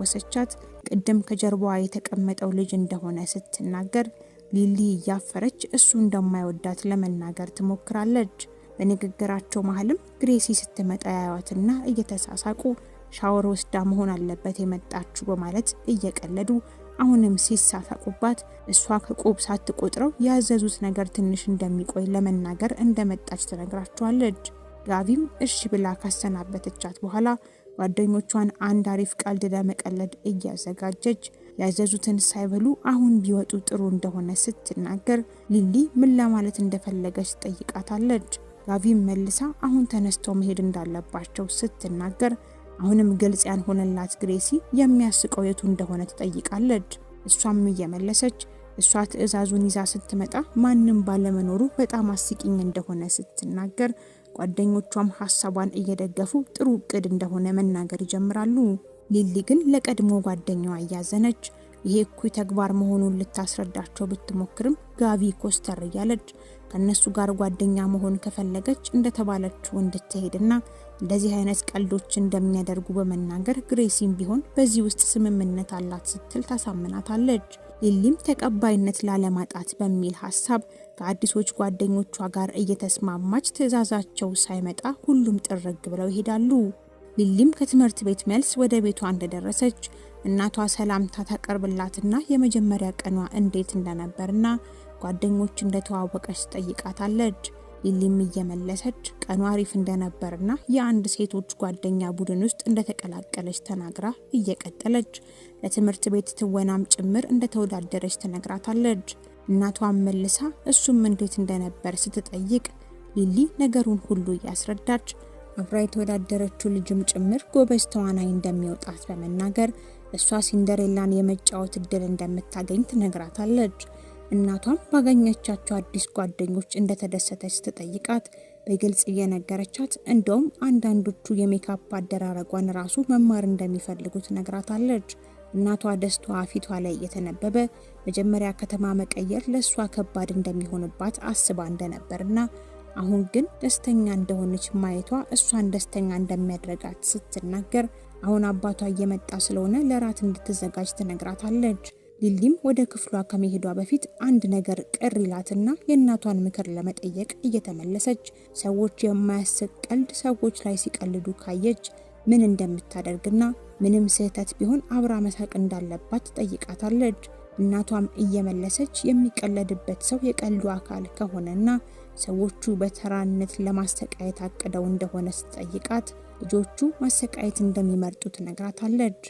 እያስታወሰቻት ቅድም ከጀርባዋ የተቀመጠው ልጅ እንደሆነ ስትናገር ሊሊ እያፈረች እሱ እንደማይወዳት ለመናገር ትሞክራለች። በንግግራቸው መሀልም ግሬሲ ስትመጣ ያዩዋትና እየተሳሳቁ ሻወር ወስዳ መሆን አለበት የመጣችው በማለት እየቀለዱ አሁንም ሲሳሳቁባት እሷ ከቆብ ሳትቆጥረው ያዘዙት ነገር ትንሽ እንደሚቆይ ለመናገር እንደመጣች ትነግራቸዋለች። ጋቪም እሺ ብላ ካሰናበተቻት በኋላ ጓደኞቿን አንድ አሪፍ ቀልድ ለመቀለድ እያዘጋጀች ያዘዙትን ሳይበሉ አሁን ቢወጡ ጥሩ እንደሆነ ስትናገር ሊሊ ምን ለማለት እንደፈለገች ጠይቃታለች። ጋቪም መልሳ አሁን ተነስተው መሄድ እንዳለባቸው ስትናገር አሁንም ግልጽ ያልሆነላት ግሬሲ የሚያስቀው የቱ እንደሆነ ትጠይቃለች። እሷም እየመለሰች እሷ ትዕዛዙን ይዛ ስትመጣ ማንንም ባለመኖሩ በጣም አስቂኝ እንደሆነ ስትናገር ጓደኞቿም ሐሳቧን እየደገፉ ጥሩ እቅድ እንደሆነ መናገር ይጀምራሉ። ሊሊ ግን ለቀድሞ ጓደኛዋ እያዘነች ይሄ እኩይ ተግባር መሆኑን ልታስረዳቸው ብትሞክርም ጋቪ ኮስተር እያለች ከነሱ ጋር ጓደኛ መሆን ከፈለገች እንደተባለችው እንድትሄድና እንደዚህ አይነት ቀልዶች እንደሚያደርጉ በመናገር ግሬሲም ቢሆን በዚህ ውስጥ ስምምነት አላት ስትል ታሳምናታለች። ሊሊም ተቀባይነት ላለማጣት በሚል ሐሳብ ከአዲሶች ጓደኞቿ ጋር እየተስማማች ትዕዛዛቸው ሳይመጣ ሁሉም ጥርግ ብለው ይሄዳሉ። ሊሊም ከትምህርት ቤት መልስ ወደ ቤቷ እንደደረሰች እናቷ ሰላምታ ታቀርብላትና የመጀመሪያ ቀኗ እንዴት እንደነበርና ጓደኞች እንደተዋወቀች ጠይቃታለች። ሊሊም እየመለሰች ቀኗ አሪፍ እንደነበርና የአንድ ሴቶች ጓደኛ ቡድን ውስጥ እንደተቀላቀለች ተናግራ እየቀጠለች ለትምህርት ቤት ትወናም ጭምር እንደተወዳደረች ተነግራታለች። እናቷም መልሳ እሱም እንዴት እንደነበር ስትጠይቅ ሊሊ ነገሩን ሁሉ እያስረዳች አብራ የተወዳደረችው ልጅም ጭምር ጎበዝ ተዋናይ እንደሚወጣት በመናገር እሷ ሲንደሬላን የመጫወት እድል እንደምታገኝ ትነግራታለች። እናቷም ባገኘቻቸው አዲስ ጓደኞች እንደተደሰተች ስትጠይቃት በግልጽ እየነገረቻት እንደውም አንዳንዶቹ የሜካፕ አደራረጓን ራሱ መማር እንደሚፈልጉ ትነግራታለች። እናቷ ደስታዋ ፊቷ ላይ እየተነበበ መጀመሪያ ከተማ መቀየር ለሷ ከባድ እንደሚሆንባት አስባ እንደነበርና አሁን ግን ደስተኛ እንደሆነች ማየቷ እሷን ደስተኛ እንደሚያደርጋት ስትናገር አሁን አባቷ እየመጣ ስለሆነ ለራት እንድትዘጋጅ ትነግራታለች። ሊሊም ወደ ክፍሏ ከመሄዷ በፊት አንድ ነገር ቅር ይላትና የእናቷን ምክር ለመጠየቅ እየተመለሰች ሰዎች የማያስቅ ቀልድ ሰዎች ላይ ሲቀልዱ ካየች ምን እንደምታደርግና ምንም ስህተት ቢሆን አብራ መሳቅ እንዳለባት ትጠይቃታለች። እናቷም እየመለሰች የሚቀለድበት ሰው የቀልዱ አካል ከሆነና ሰዎቹ በተራነት ለማሰቃየት አቅደው እንደሆነ ስትጠይቃት ልጆቹ ማሰቃየት እንደሚመርጡ ትነግራታለች።